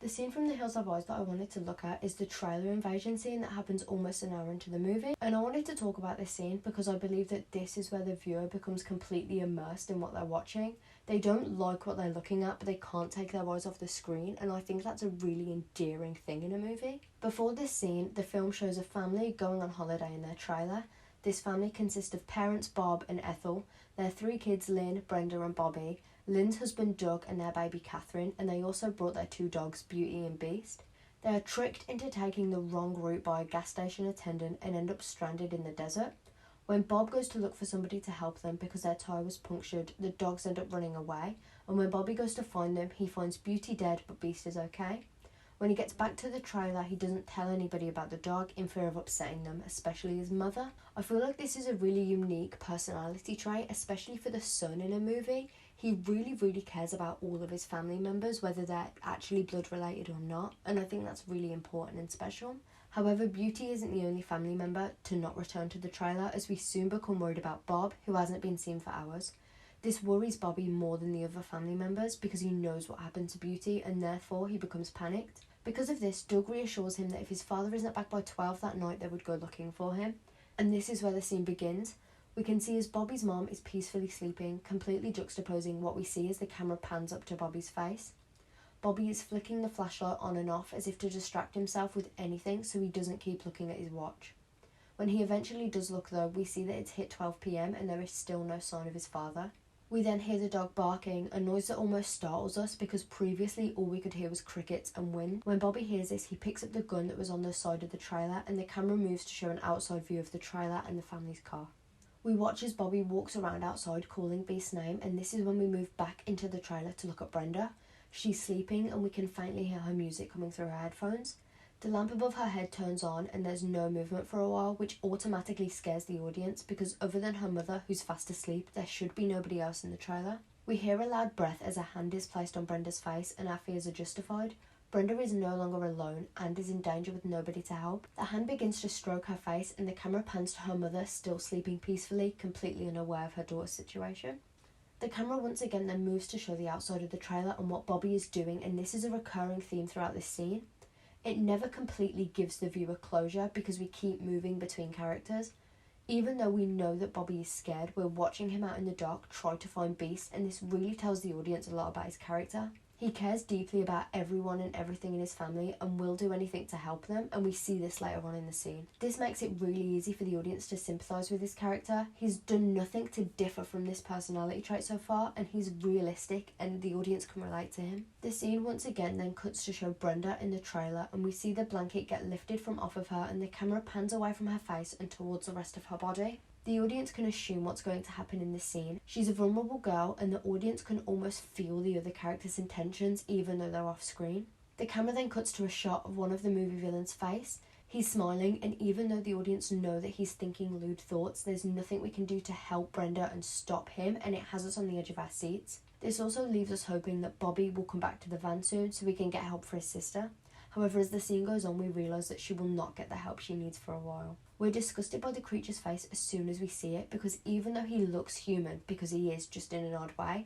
The scene from The Hills Have Eyes that I wanted to look at is the trailer invasion scene that happens almost an hour into the movie. And I wanted to talk about this scene because I believe that this is where the viewer becomes completely immersed in what they're watching. They don't like what they're looking at, but they can't take their eyes off the screen, and I think that's a really endearing thing in a movie. Before this scene, the film shows a family going on holiday in their trailer. This family consists of parents Bob and Ethel, their 3 kids Lynn, Brenda and Bobby, Lynn's husband Doug and their baby Catherine, and they also brought their 2 dogs Beauty and Beast. They are tricked into taking the wrong route by a gas station attendant and end up stranded in the desert. When Bob goes to look for somebody to help them because their tyre was punctured, the dogs end up running away, and when Bobby goes to find them, he finds Beauty dead but Beast is okay. When he gets back to the trailer, he doesn't tell anybody about the dog in fear of upsetting them, especially his mother. I feel like this is a really unique personality trait, especially for the son in a movie. He really cares about all of his family members, whether they're actually blood related or not, and I think that's really important and special. However, Beauty isn't the only family member to not return to the trailer, as we soon become worried about Bob, who hasn't been seen for hours. This worries Bobby more than the other family members because he knows what happened to Beauty and therefore he becomes panicked. Because of this, Doug reassures him that if his father isn't back by 12 that night, they would go looking for him. And this is where the scene begins. We can see as Bobby's mom is peacefully sleeping, completely juxtaposing what we see as the camera pans up to Bobby's face. Bobby is flicking the flashlight on and off as if to distract himself with anything so he doesn't keep looking at his watch. When he eventually does look though, we see that it's hit 12 p.m. and there is still no sign of his father. We then hear the dog barking, a noise that almost startles us because previously all we could hear was crickets and wind. When Bobby hears this, he picks up the gun that was on the side of the trailer and the camera moves to show an outside view of the trailer and the family's car. We watch as Bobby walks around outside calling Beast's name, and this is when we move back into the trailer to look at Brenda. She's sleeping and we can faintly hear her music coming through her headphones. The lamp above her head turns on and there's no movement for a while, which automatically scares the audience because other than her mother, who's fast asleep, there should be nobody else in the trailer. We hear a loud breath as a hand is placed on Brenda's face and our fears are justified. Brenda is no longer alone and is in danger with nobody to help. The hand begins to stroke her face and the camera pans to her mother still sleeping peacefully, completely unaware of her daughter's situation. The camera once again then moves to show the outside of the trailer and what Bobby is doing, and this is a recurring theme throughout this scene. It never completely gives the viewer closure because we keep moving between characters. Even though we know that Bobby is scared, we're watching him out in the dark try to find Beast, and this really tells the audience a lot about his character. He cares deeply about everyone and everything in his family and will do anything to help them, and we see this later on in the scene. This makes it really easy for the audience to sympathise with his character. He's done nothing to differ from this personality trait so far, and he's realistic and the audience can relate to him. The scene once again then cuts to show Brenda in the trailer, and we see the blanket get lifted from off of her and the camera pans away from her face and towards the rest of her body. The audience can assume what's going to happen in this scene. She's a vulnerable girl and the audience can almost feel the other character's intentions even though they're off screen. The camera then cuts to a shot of one of the movie villain's face. He's smiling, and even though the audience know that he's thinking lewd thoughts, there's nothing we can do to help Brenda and stop him, and it has us on the edge of our seats. This also leaves us hoping that Bobby will come back to the van soon so we can get help for his sister. However, as the scene goes on, we realise that she will not get the help she needs for a while. We're disgusted by the creature's face as soon as we see it because even though he looks human, because he is just in an odd way,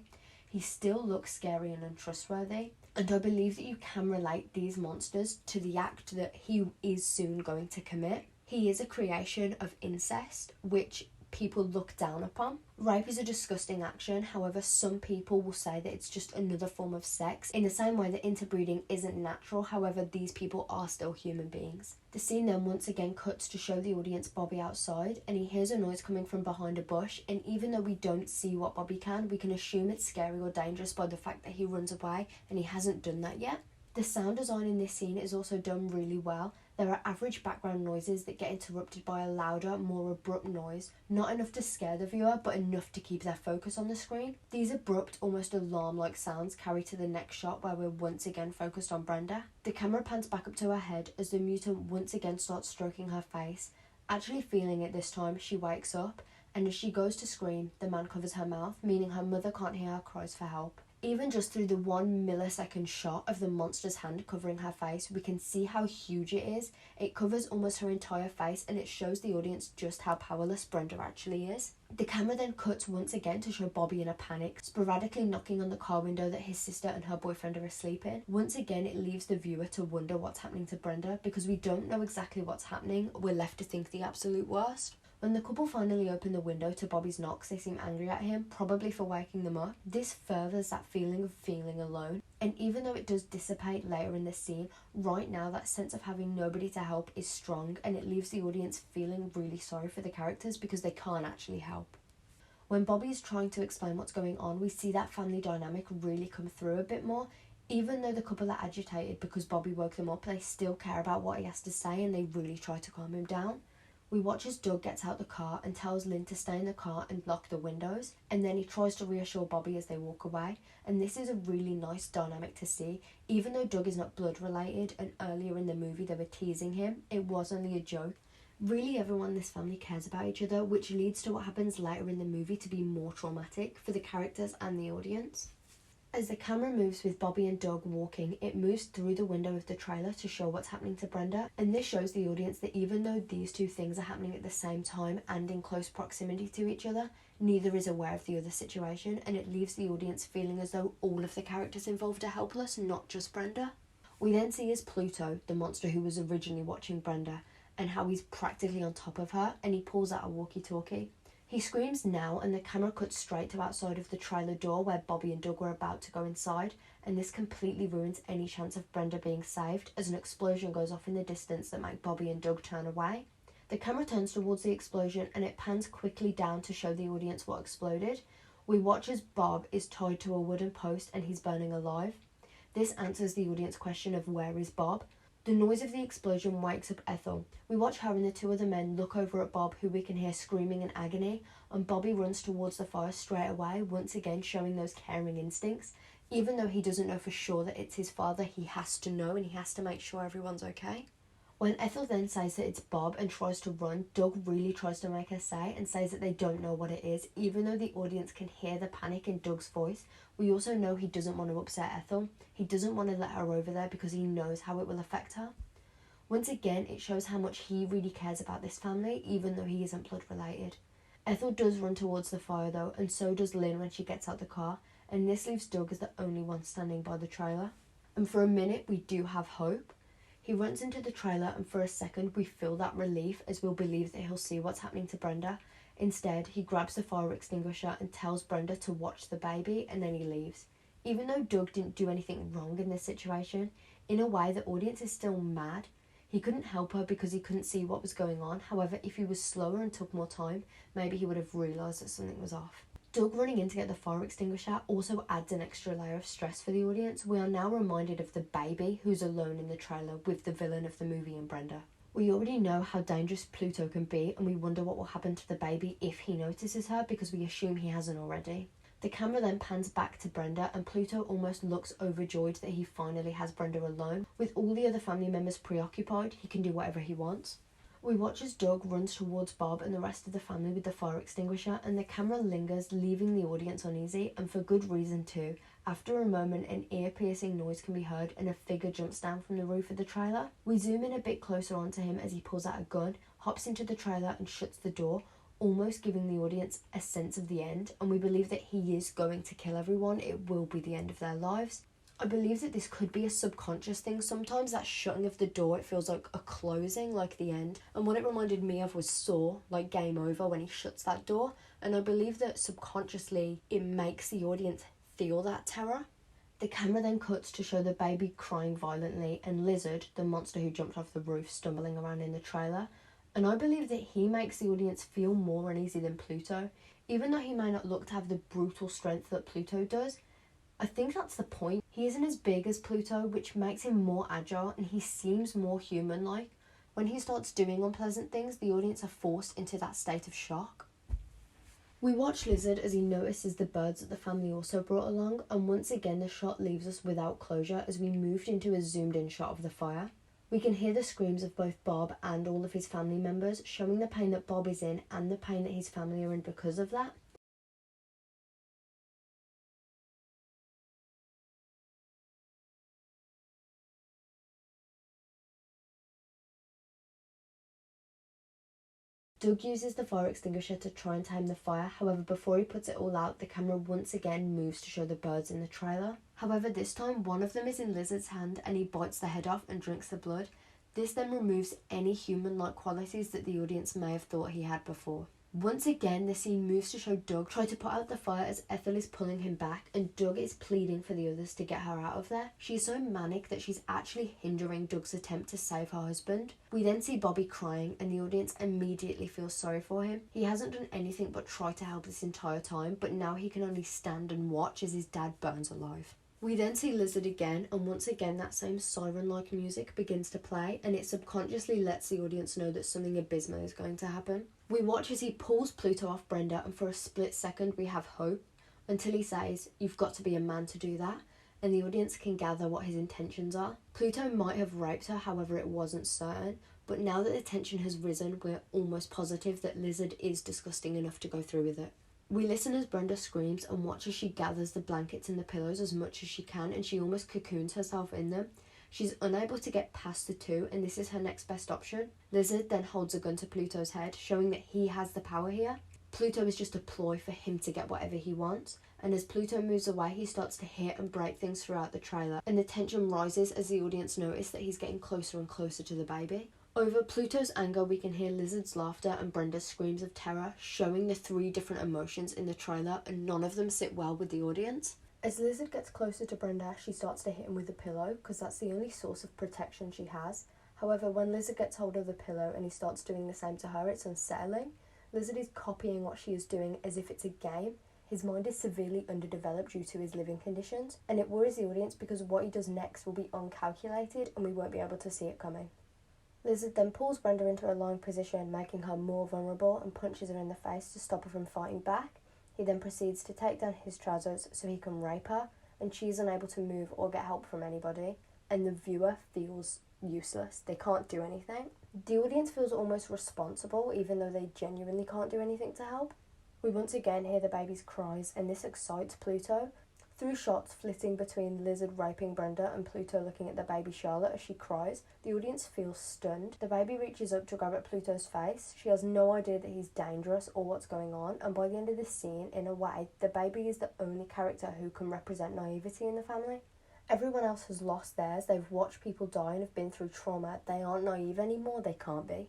he still looks scary and untrustworthy. And I believe that you can relate these monsters to the act that he is soon going to commit. He is a creation of incest, which people look down upon. Rape is a disgusting action, however some people will say that it's just another form of sex, in the same way that interbreeding isn't natural, however these people are still human beings. The scene then once again cuts to show the audience Bobby outside, and he hears a noise coming from behind a bush, and even though we don't see what Bobby can, we can assume it's scary or dangerous by the fact that he runs away, and he hasn't done that yet. The sound design in this scene is also done really well. There are average background noises that get interrupted by a louder, more abrupt noise, not enough to scare the viewer, but enough to keep their focus on the screen. These abrupt, almost alarm-like sounds carry to the next shot where we're once again focused on Brenda. The camera pans back up to her head as the mutant once again starts stroking her face. Actually feeling it this time, she wakes up, and as she goes to scream, the man covers her mouth, meaning her mother can't hear her cries for help. Even just through the 1 millisecond shot of the monster's hand covering her face, we can see how huge it is. It covers almost her entire face, and it shows the audience just how powerless Brenda actually is. The camera then cuts once again to show Bobby in a panic, sporadically knocking on the car window that his sister and her boyfriend are asleep in. Once again, it leaves the viewer to wonder what's happening to Brenda. Because we don't know exactly what's happening, we're left to think the absolute worst. When the couple finally open the window to Bobby's knocks, they seem angry at him, probably for waking them up. This furthers that feeling of feeling alone, and even though it does dissipate later in the scene, right now that sense of having nobody to help is strong, and it leaves the audience feeling really sorry for the characters because they can't actually help. When Bobby is trying to explain what's going on, we see that family dynamic really come through a bit more. Even though the couple are agitated because Bobby woke them up, they still care about what he has to say, and they really try to calm him down. We watch as Doug gets out the car and tells Lynn to stay in the car and lock the windows, and then he tries to reassure Bobby as they walk away, and this is a really nice dynamic to see. Even though Doug is not blood related, and earlier in the movie they were teasing him, it was only a joke. Really, everyone in this family cares about each other, which leads to what happens later in the movie to be more traumatic for the characters and the audience. As the camera moves with Bobby and Doug walking, it moves through the window of the trailer to show what's happening to Brenda, and this shows the audience that even though these two things are happening at the same time and in close proximity to each other, neither is aware of the other situation, and it leaves the audience feeling as though all of the characters involved are helpless, not just Brenda. We then see as Pluto, the monster who was originally watching Brenda, and how he's practically on top of her, and he pulls out a walkie-talkie. He screams now, and the camera cuts straight to outside of the trailer door where Bobby and Doug were about to go inside, and this completely ruins any chance of Brenda being saved as an explosion goes off in the distance that makes Bobby and Doug turn away. The camera turns towards the explosion and it pans quickly down to show the audience what exploded. We watch as Bob is tied to a wooden post and he's burning alive. This answers the audience question of where is Bob. The noise of the explosion wakes up Ethel. We watch her and the two other men look over at Bob, who we can hear screaming in agony, and Bobby runs towards the fire straight away, once again showing those caring instincts. Even though he doesn't know for sure that it's his father, he has to know and he has to make sure everyone's okay. When Ethel then says that it's Bob and tries to run, Doug really tries to make her say and says that they don't know what it is. Even though the audience can hear the panic in Doug's voice, we also know he doesn't want to upset Ethel. He doesn't want to let her over there because he knows how it will affect her. Once again, it shows how much he really cares about this family, even though he isn't blood related. Ethel does run towards the fire though, and so does Lynn when she gets out the car, and this leaves Doug as the only one standing by the trailer. And for a minute, we do have hope. He runs into the trailer, and for a second we feel that relief as we'll believe that he'll see what's happening to Brenda. Instead, he grabs the fire extinguisher and tells Brenda to watch the baby, and then he leaves. Even though Doug didn't do anything wrong in this situation, in a way the audience is still mad. He couldn't help her because he couldn't see what was going on. However, if he was slower and took more time, maybe he would have realised that something was off. Doug running in to get the fire extinguisher also adds an extra layer of stress for the audience. We are now reminded of the baby who's alone in the trailer with the villain of the movie and Brenda. We already know how dangerous Pluto can be, and we wonder what will happen to the baby if he notices her, because we assume he hasn't already. The camera then pans back to Brenda, and Pluto almost looks overjoyed that he finally has Brenda alone. With all the other family members preoccupied, he can do whatever he wants. We watch as Doug runs towards Bob and the rest of the family with the fire extinguisher, and the camera lingers, leaving the audience uneasy, and for good reason too. After a moment, an ear-piercing noise can be heard and a figure jumps down from the roof of the trailer. We zoom in a bit closer onto him as he pulls out a gun, hops into the trailer and shuts the door, almost giving the audience a sense of the end, and we believe that he is going to kill everyone. It will be the end of their lives. I believe that this could be a subconscious thing. Sometimes that shutting of the door, it feels like a closing, like the end. And what it reminded me of was Saw, like Game Over, when he shuts that door. And I believe that subconsciously it makes the audience feel that terror. The camera then cuts to show the baby crying violently and Lizard, the monster who jumped off the roof, stumbling around in the trailer. And I believe that he makes the audience feel more uneasy than Pluto. Even though he may not look to have the brutal strength that Pluto does, I think that's the point. He isn't as big as Pluto, which makes him more agile, and he seems more human-like. When he starts doing unpleasant things, the audience are forced into that state of shock. We watch Lizard as he notices the birds that the family also brought along, and once again the shot leaves us without closure as we moved into a zoomed-in shot of the fire. We can hear the screams of both Bob and all of his family members, showing the pain that Bob is in and the pain that his family are in because of that. Doug uses the fire extinguisher to try and tame the fire, however before he puts it all out, the camera once again moves to show the birds in the trailer. However this time one of them is in Lizard's hand and he bites the head off and drinks the blood. This then removes any human-like qualities that the audience may have thought he had before. Once again, the scene moves to show Doug try to put out the fire as Ethel is pulling him back and Doug is pleading for the others to get her out of there. She is so manic that she's actually hindering Doug's attempt to save her husband. We then see Bobby crying and the audience immediately feels sorry for him. He hasn't done anything but try to help this entire time, but now he can only stand and watch as his dad burns alive. We then see Lizard again, and once again that same siren-like music begins to play and it subconsciously lets the audience know that something abysmal is going to happen. We watch as he pulls Pluto off Brenda and for a split second we have hope until he says, "You've got to be a man to do that," and the audience can gather what his intentions are. Pluto might have raped her, however it wasn't certain, but now that the tension has risen we're almost positive that Lizard is disgusting enough to go through with it. We listen as Brenda screams and watch as she gathers the blankets and the pillows as much as she can and she almost cocoons herself in them. She's unable to get past the two and this is her next best option. Lizard then holds a gun to Pluto's head, showing that he has the power here. Pluto is just a ploy for him to get whatever he wants, and as Pluto moves away he starts to hit and break things throughout the trailer and the tension rises as the audience notice that he's getting closer and closer to the baby. Over Pluto's anger, we can hear Lizard's laughter and Brenda's screams of terror, showing the 3 different emotions in the trailer and none of them sit well with the audience. As Lizard gets closer to Brenda, she starts to hit him with a pillow because that's the only source of protection she has. However, when Lizard gets hold of the pillow and he starts doing the same to her, it's unsettling. Lizard is copying what she is doing as if it's a game. His mind is severely underdeveloped due to his living conditions, and it worries the audience because what he does next will be uncalculated and we won't be able to see it coming. Lizard then pulls Brenda into a lying position, making her more vulnerable and punches her in the face to stop her from fighting back. He then proceeds to take down his trousers so he can rape her, and she's unable to move or get help from anybody, and the viewer feels useless. They can't do anything. The audience feels almost responsible even though they genuinely can't do anything to help. We once again hear the baby's cries and this excites Pluto. Through shots flitting between Lizard raping Brenda and Pluto looking at the baby Charlotte as she cries, the audience feels stunned. The baby reaches up to grab at Pluto's face. She has no idea that he's dangerous or what's going on, and by the end of the scene, in a way, the baby is the only character who can represent naivety in the family. Everyone else has lost theirs. They've watched people die and have been through trauma. They aren't naive anymore. They can't be.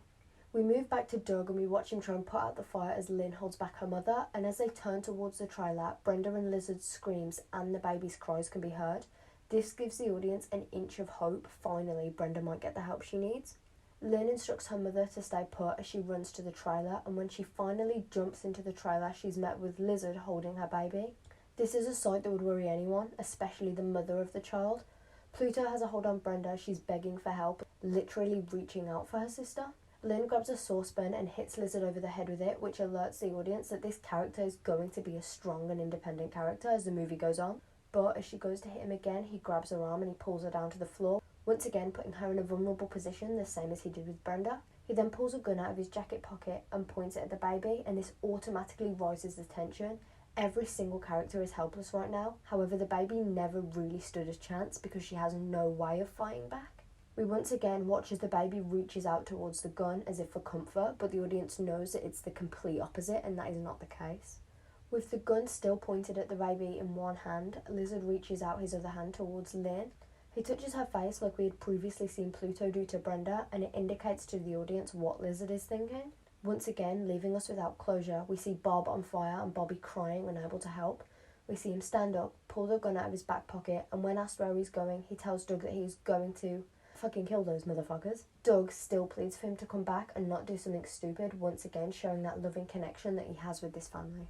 We move back to Doug and we watch him try and put out the fire as Lynn holds back her mother, and as they turn towards the trailer, Brenda and Lizard's screams and the baby's cries can be heard. This gives the audience an inch of hope. Finally, Brenda might get the help she needs. Lynn instructs her mother to stay put as she runs to the trailer, and when she finally jumps into the trailer, she's met with Lizard holding her baby. This is a sight that would worry anyone, especially the mother of the child. Pluto has a hold on Brenda. She's begging for help, literally reaching out for her sister. Lynn grabs a saucepan and hits Lizard over the head with it, which alerts the audience that this character is going to be a strong and independent character as the movie goes on. But as she goes to hit him again, he grabs her arm and he pulls her down to the floor, once again putting her in a vulnerable position, the same as he did with Brenda. He then pulls a gun out of his jacket pocket and points it at the baby, and this automatically rises the tension. Every single character is helpless right now. However, the baby never really stood a chance because she has no way of fighting back. We once again watch as the baby reaches out towards the gun as if for comfort, but the audience knows that it's the complete opposite and that is not the case. With the gun still pointed at the baby in one hand, Lizard reaches out his other hand towards Lynn. He touches her face like we had previously seen Pluto do to Brenda, and it indicates to the audience what Lizard is thinking. Once again, leaving us without closure, we see Bob on fire and Bobby crying, unable to help. We see him stand up, pull the gun out of his back pocket, and when asked where he's going, he tells Doug that he's going to fucking kill those motherfuckers. Doug still pleads for him to come back and not do something stupid, once again showing that loving connection that he has with this family.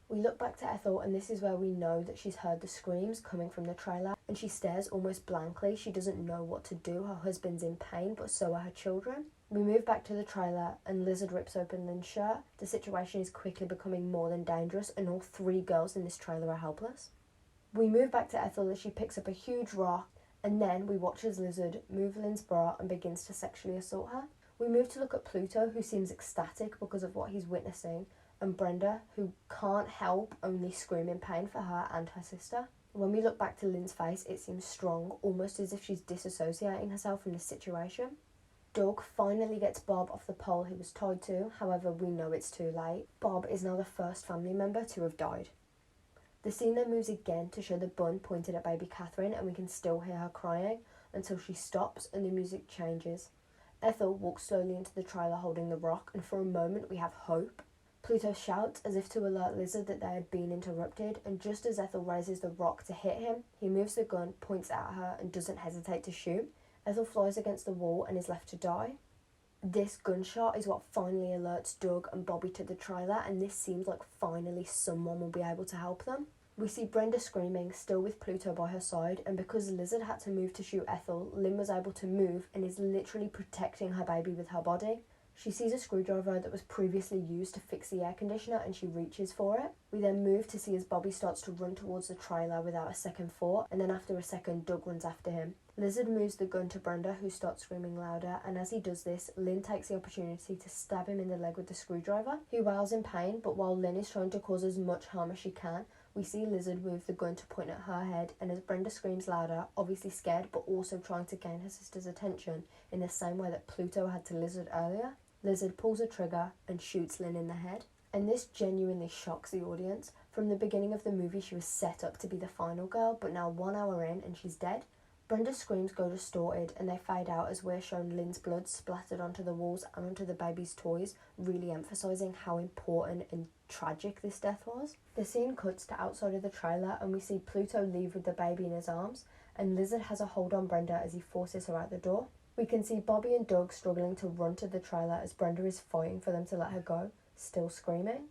We look back to Ethel, and this is where we know that she's heard the screams coming from the trailer, and she stares almost blankly. She doesn't know what to do. Her husband's in pain, but so are her children. We move back to the trailer, and Lizard rips open Lynn's shirt. The situation is quickly becoming more than dangerous, and all 3 girls in this trailer are helpless. We move back to Ethel as she picks up a huge rock, and then we watch as Lizard move Lynn's bra and begins to sexually assault her. We move to look at Pluto, who seems ecstatic because of what he's witnessing, and Brenda, who can't help only scream in pain for her and her sister. When we look back to Lynn's face, it seems strong, almost as if she's disassociating herself from the situation. Doug finally gets Bob off the pole he was tied to, however we know it's too late. Bob is now the first family member to have died. The scene then moves again to show the bun pointed at baby Catherine, and we can still hear her crying until she stops and the music changes. Ethel walks slowly into the trailer holding the rock, and for a moment we have hope. Pluto shouts as if to alert Lizard that they had been interrupted, and just as Ethel raises the rock to hit him, he moves the gun, points at her, and doesn't hesitate to shoot. Ethel flies against the wall and is left to die. This gunshot is what finally alerts Doug and Bobby to the trailer, and this seems like finally someone will be able to help them. We see Brenda screaming, still with Pluto by her side, and because Lizard had to move to shoot Ethel, Lynn was able to move and is literally protecting her baby with her body. She sees a screwdriver that was previously used to fix the air conditioner and she reaches for it. We then move to see as Bobby starts to run towards the trailer without a second thought, and then after a second, Doug runs after him. Lizard moves the gun to Brenda, who starts screaming louder, and as he does this, Lynn takes the opportunity to stab him in the leg with the screwdriver. He wails in pain, but while Lynn is trying to cause as much harm as she can, we see Lizard move the gun to point at her head, and as Brenda screams louder, obviously scared but also trying to gain her sister's attention in the same way that Pluto had to Lizard earlier, Lizard pulls a trigger and shoots Lynn in the head. And this genuinely shocks the audience. From the beginning of the movie, she was set up to be the final girl, but now 1 hour in and she's dead. Brenda's screams go distorted and they fade out as we're shown Lynn's blood splattered onto the walls and onto the baby's toys, really emphasising how important and tragic this death was. The scene cuts to outside of the trailer and we see Pluto leave with the baby in his arms, and Lizard has a hold on Brenda as he forces her out the door. We can see Bobby and Doug struggling to run to the trailer as Brenda is fighting for them to let her go, still screaming.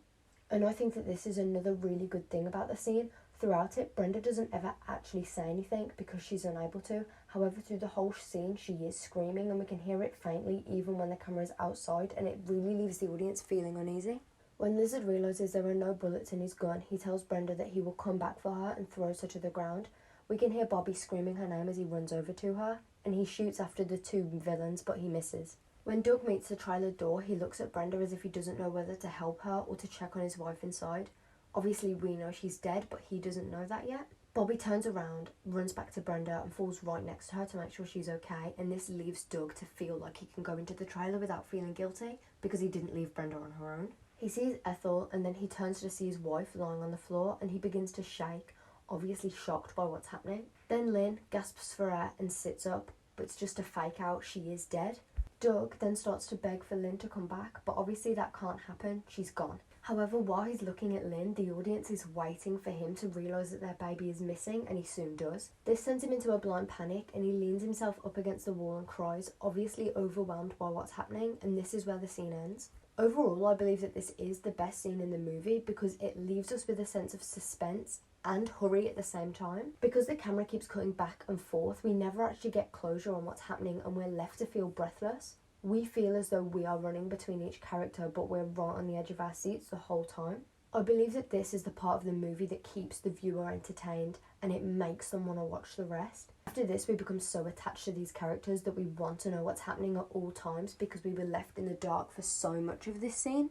And I think that this is another really good thing about the scene. Throughout it, Brenda doesn't ever actually say anything because she's unable to. However, through the whole scene, she is screaming and we can hear it faintly even when the camera is outside, and it really leaves the audience feeling uneasy. When Lizard realises there are no bullets in his gun, he tells Brenda that he will come back for her and throws her to the ground. We can hear Bobby screaming her name as he runs over to her, and he shoots after the two villains, but he misses. When Doug meets the trailer door, he looks at Brenda as if he doesn't know whether to help her or to check on his wife inside. Obviously, we know she's dead, but he doesn't know that yet. Bobby turns around, runs back to Brenda, and falls right next to her to make sure she's okay, and this leaves Doug to feel like he can go into the trailer without feeling guilty, because he didn't leave Brenda on her own. He sees Ethel, and then he turns to see his wife lying on the floor, and he begins to shake, obviously shocked by what's happening. Then Lynn gasps for air and sits up, but it's just a fake out, she is dead. Doug then starts to beg for Lynn to come back, but obviously that can't happen, she's gone. However, while he's looking at Lynn, the audience is waiting for him to realise that their baby is missing, and he soon does. This sends him into a blind panic, and he leans himself up against the wall and cries, obviously overwhelmed by what's happening, and this is where the scene ends. Overall, I believe that this is the best scene in the movie because it leaves us with a sense of suspense and hurry at the same time. Because the camera keeps cutting back and forth, we never actually get closure on what's happening and we're left to feel breathless. We feel as though we are running between each character, but we're right on the edge of our seats the whole time. I believe that this is the part of the movie that keeps the viewer entertained and it makes them want to watch the rest. After this, we become so attached to these characters that we want to know what's happening at all times because we were left in the dark for so much of this scene.